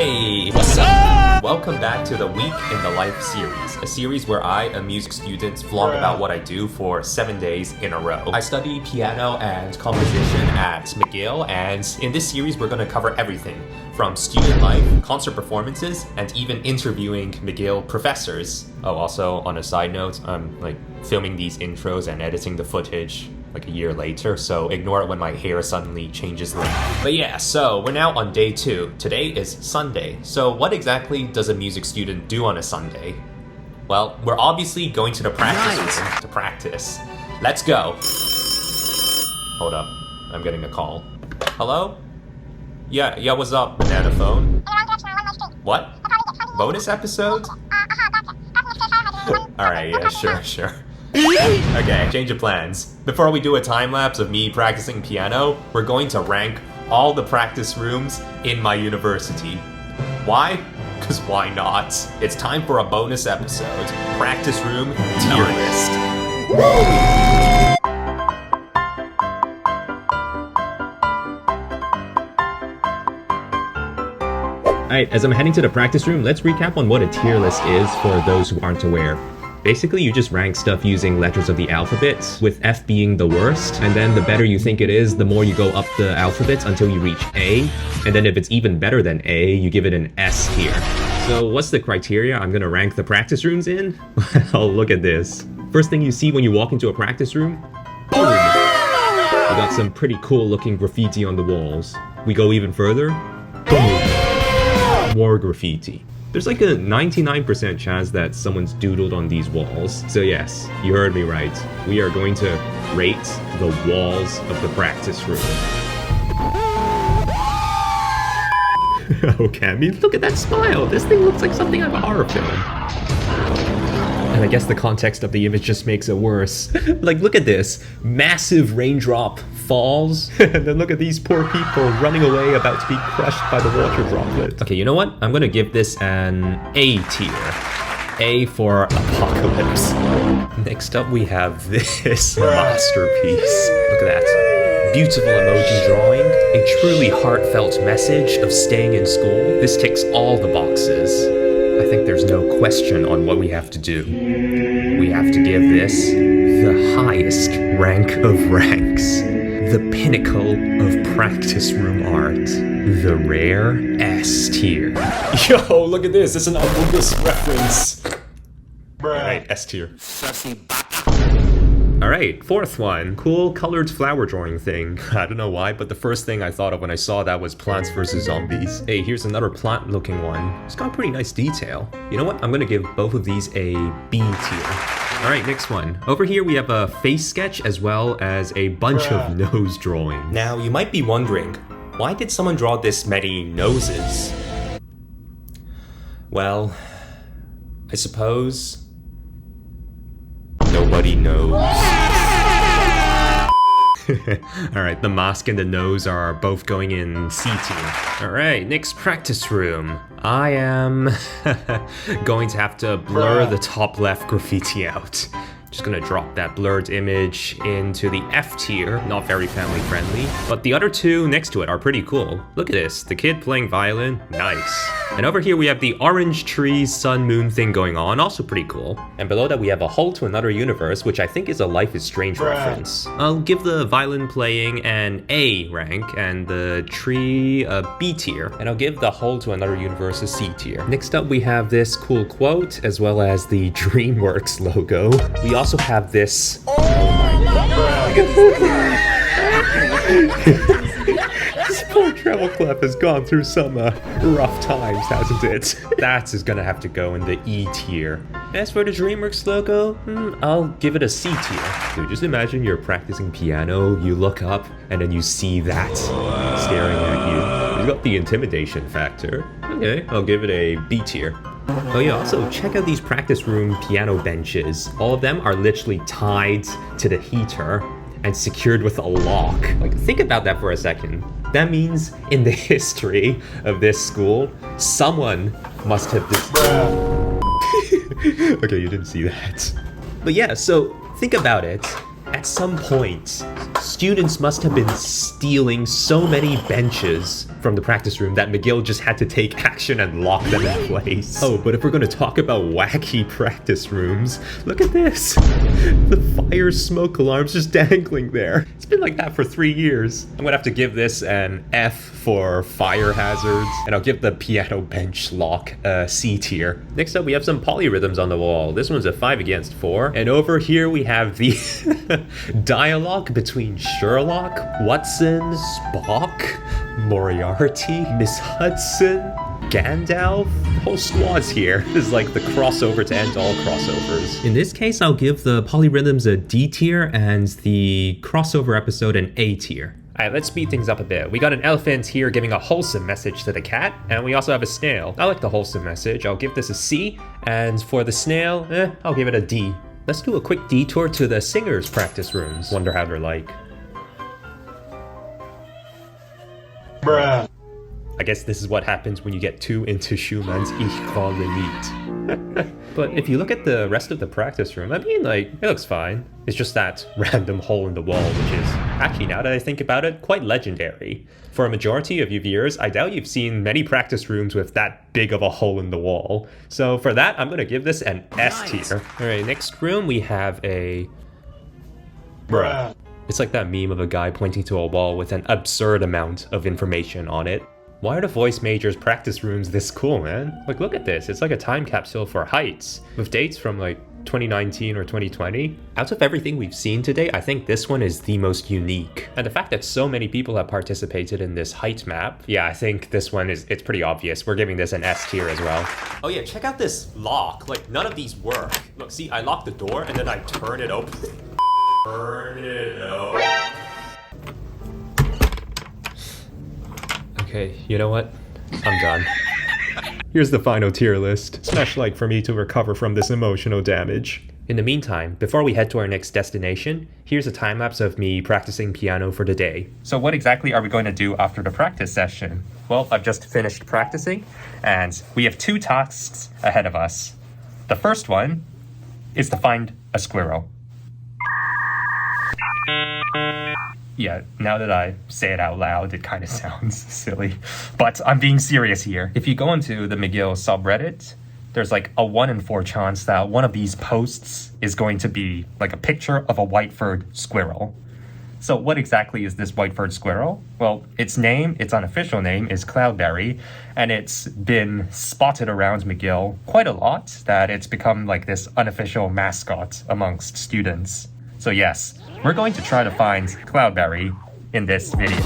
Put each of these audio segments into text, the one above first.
Hey! What's up? Welcome back to the Week in the Life series, a series where I, a music student, vlog about what I do for 7 days in a row. I study piano and composition at McGill, and in this series we're going to cover everything from student life, concert performances, and even interviewing McGill professors. Oh, also, on a side note, I'm filming these intros and editing the footage like a year later, so ignore it when my hair suddenly changes length. But yeah, so we're now on day 2. Today is Sunday. So what exactly does a music student do on a Sunday? Well, we're obviously going to the practice room to practice. Let's go. Hold up, I'm getting a call. Hello? Yeah, what's up, banana phone? What? Bonus episode? Alright, yeah, sure. Okay, change of plans. Before we do a time-lapse of me practicing piano, we're going to rank all the practice rooms in my university. Why? Because why not? It's time for a bonus episode. Practice room tier list. Alright, as I'm heading to the practice room, let's recap on what a tier list is for those who aren't aware. Basically, you just rank stuff using letters of the alphabet, with F being the worst, and then the better you think it is, the more you go up the alphabet until you reach A, and then if it's even better than A, you give it an S tier. So what's the criteria I'm gonna rank the practice rooms in? Well, look at this. First thing you see when you walk into a practice room, boom! We got some pretty cool looking graffiti on the walls. We go even further, boom! More graffiti. There's like a 99% chance that someone's doodled on these walls. So yes, you heard me right. We are going to rate the walls of the practice room. Oh, Cammy, look at that smile! This thing looks like something out of a horror film. And I guess the context of the image just makes it worse. Like, look at this. Massive raindrop falls, and then look at these poor people running away about to be crushed by the water droplet. Okay, you know what? I'm gonna give this an A tier. A for apocalypse. Next up, we have this masterpiece. Look at that. Beautiful emoji drawing. A truly heartfelt message of staying in school. This ticks all the boxes. I think there's no question on what we have to do. We have to give this the highest rank of ranks. The pinnacle of practice room art. The rare S tier. Yo, look at this. It's an Amogus reference. Alright, S tier. Alright, fourth one. Cool colored flower drawing thing. I don't know why, but the first thing I thought of when I saw that was Plants vs. Zombies. Hey, here's another plant looking one. It's got pretty nice detail. You know what? I'm gonna give both of these a B tier. Alright, next one. Over here we have a face sketch as well as a bunch of nose drawings. Now, you might be wondering, why did someone draw this many noses? Well, I suppose nobody knows. Alright, the mask and the nose are both going in C tier. Alright, next practice room. I am going to have to blur the top left graffiti out. Just gonna drop that blurred image into the F tier, not very family friendly. But the other two next to it are pretty cool. Look at this, the kid playing violin, nice. And over here we have the orange tree sun moon thing going on, also pretty cool. And below that we have a Hole to Another Universe, which I think is a Life is Strange reference. I'll give the violin playing an A rank and the tree a B tier. And I'll give the Hole to Another Universe a C tier. Next up we have this cool quote as well as the DreamWorks logo. We also have this. Oh my god. This poor treble clef has gone through some rough times, hasn't it? That is gonna have to go in the E tier. As for the DreamWorks logo, I'll give it a C tier. Dude, just imagine you're practicing piano, you look up, and then you see that staring at you. You got the intimidation factor. Okay, I'll give it a B tier. Oh yeah, also check out these practice room piano benches. All of them are literally tied to the heater and secured with a lock. Like, think about that for a second. That means in the history of this school, someone must have Okay, you didn't see that. But yeah, so think about it. At some point, students must have been stealing so many benches from the practice room that McGill just had to take action and lock them in place. Oh, but if we're going to talk about wacky practice rooms, look at this. The fire smoke alarm's just dangling there. It's been like that for 3 years. I'm going to have to give this an F for fire hazards, and I'll give the piano bench lock a C tier. Next up, we have some polyrhythms on the wall. This one's a 5 against 4. And over here, we have the dialogue between Sherlock, Watson, Spock, Moriarty, Miss Hudson, Gandalf. Whole squad's here. This is like the crossover to end all crossovers. In this case, I'll give the polyrhythms a D tier and the crossover episode an A tier. Alright, let's speed things up a bit. We got an elephant here giving a wholesome message to the cat, and we also have a snail. I like the wholesome message. I'll give this a C, and for the snail, I'll give it a D. Let's do a quick detour to the singers' practice rooms. Wonder how they're like. Bruh. I guess this is what happens when you get too into Schumann's Ich war Lied. But if you look at the rest of the practice room, I mean, like, it looks fine. It's just that random hole in the wall, which is, actually, now that I think about it, quite legendary. For a majority of you viewers, I doubt you've seen many practice rooms with that big of a hole in the wall. So for that, I'm gonna give this an S tier. All right, next room, we have a... Bruh. It's like that meme of a guy pointing to a wall with an absurd amount of information on it. Why are the voice majors practice rooms this cool, man? Like, look at this. It's like a time capsule for heights with dates from like 2019 or 2020. Out of everything we've seen today, I think this one is the most unique. And the fact that so many people have participated in this height map, yeah, I think this one it's pretty obvious. We're giving this an S tier as well. Oh yeah, check out this lock. Like, none of these work. Look, see, I lock the door and then I turn it open. Turn it open. Okay, you know what? I'm done. Here's the final tier list. Smash like for me to recover from this emotional damage. In the meantime, before we head to our next destination, here's a time-lapse of me practicing piano for the day. So what exactly are we going to do after the practice session? Well, I've just finished practicing, and we have 2 tasks ahead of us. The first one is to find a squirrel. Yeah, now that I say it out loud, it kind of sounds silly. But I'm being serious here. If you go into the McGill subreddit, there's like a 1 in 4 chance that one of these posts is going to be like a picture of a white-furred squirrel. So what exactly is this white-furred squirrel? Well, its unofficial name is Cloudberry, and it's been spotted around McGill quite a lot, that it's become like this unofficial mascot amongst students. So yes, we're going to try to find Cloudberry in this video.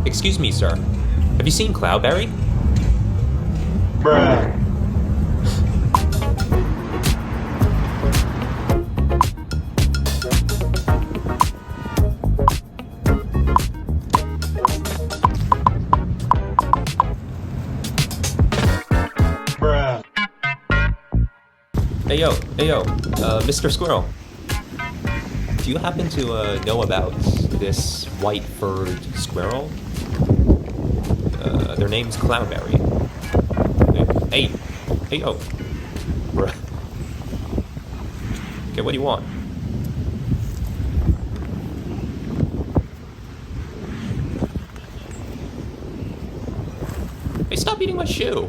Excuse me, sir. Have you seen Cloudberry? Bruh. Bruh. Hey yo, Mr. Squirrel. Do you happen to know about this white-furred squirrel? Their name's Cloudberry. Hey, yo. Bruh. Okay, what do you want? Hey, stop eating my shoe.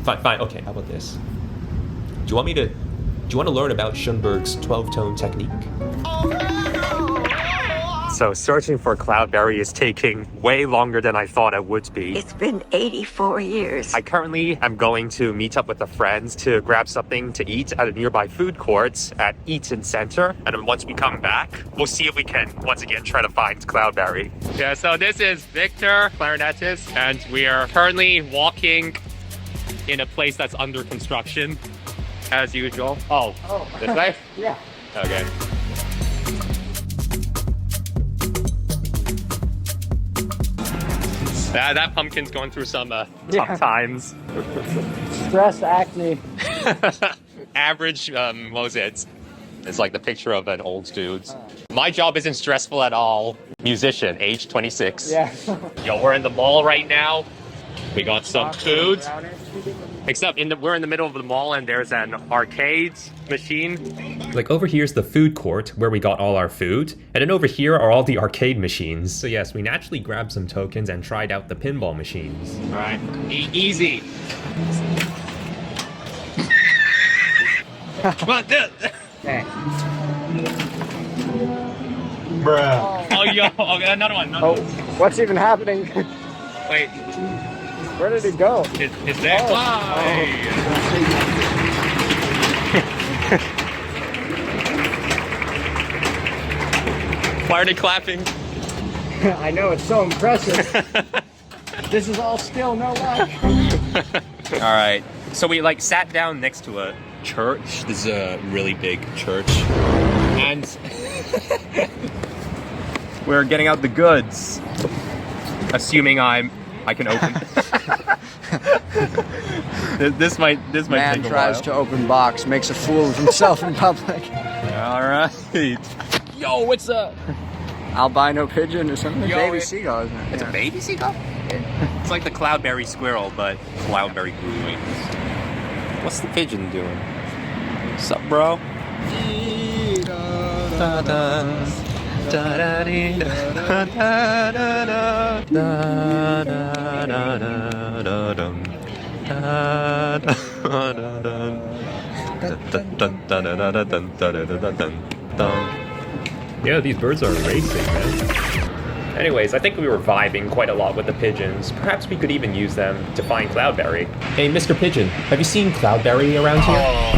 Fine, okay, how about this? Do you want to learn about Schoenberg's 12-tone technique? So searching for Cloudberry is taking way longer than I thought it would be. It's been 84 years. I currently am going to meet up with a friend to grab something to eat at a nearby food court at Eaton Center. And then once we come back, we'll see if we can once again try to find Cloudberry. Yeah, so this is Victor, clarinetist, and we are currently walking in a place that's under construction, as usual. Oh, this way? Yeah. Okay. That pumpkin's going through some tough times. Stress acne. Average, what was it? It's like the picture of an old dude. My job isn't stressful at all. Musician, age 26. Yeah. Yo, we're in the mall right now. We got some food. Except we're in the middle of the mall and there's an arcade machine. Like over here's the food court where we got all our food. And then over here are all the arcade machines. So yes, we naturally grabbed some tokens and tried out the pinball machines. All right, easy. What the? Okay. Bruh. Oh, yo, okay, another one. What's even happening? Wait. Where did it go? It's there. Why are they clapping? I know, it's so impressive. This is all skill, no luck. All right. So we like sat down next to a church. This is a really big church. And we're getting out the goods. Assuming I can open. this might Man take a tries while. to open box, makes a fool of himself in public. All right. Yo, what's up? Albino pigeon or something? Yo, Baby seagull, isn't it? It's a baby seagull? It's like the Cloudberry squirrel, but Cloudberry grew wings. What's the pigeon doing? What's up, bro? Yeah, these birds are racing, man. Anyways, I think we were vibing quite a lot with the pigeons. Perhaps we could even use them to find Cloudberry. Hey, Mr. Pigeon, have you seen Cloudberry around here? Oh,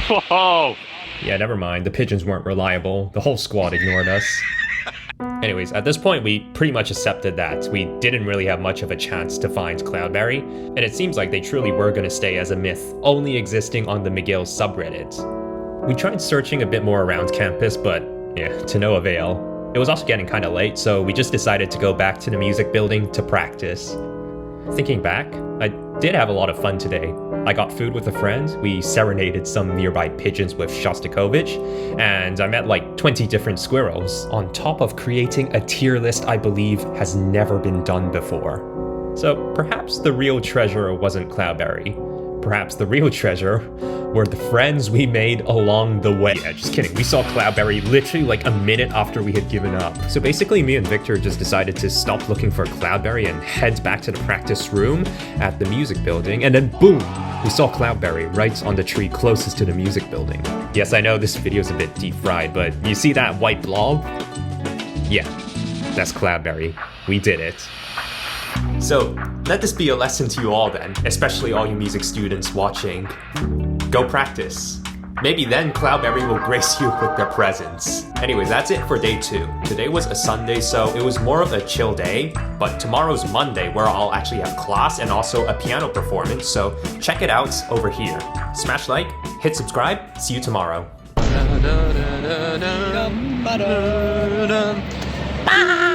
hell. Whoa! Yeah, never mind. The pigeons weren't reliable. The whole squad ignored us. Anyways, at this point, we pretty much accepted that we didn't really have much of a chance to find Cloudberry, and it seems like they truly were going to stay as a myth, only existing on the McGill subreddit. We tried searching a bit more around campus, but yeah, to no avail. It was also getting kind of late, so we just decided to go back to the music building to practice. Thinking back, I did have a lot of fun today. I got food with a friend, we serenaded some nearby pigeons with Shostakovich, and I met like 20 different squirrels, on top of creating a tier list I believe has never been done before. So perhaps the real treasure wasn't Cloudberry. Perhaps the real treasure were the friends we made along the way. Yeah, just kidding. We saw Cloudberry literally like a minute after we had given up. So basically me and Victor just decided to stop looking for Cloudberry and head back to the practice room at the music building, and then boom, we saw Cloudberry right on the tree closest to the music building. Yes, I know this video is a bit deep fried, but you see that white blob? Yeah, that's Cloudberry. We did it. So, let this be a lesson to you all then, especially all you music students watching. Go practice. Maybe then Cloudberry will grace you with their presence. Anyways, that's it for day 2. Today was a Sunday, so it was more of a chill day, but tomorrow's Monday where I'll actually have class and also a piano performance, so check it out over here. Smash like, hit subscribe, see you tomorrow. Bye!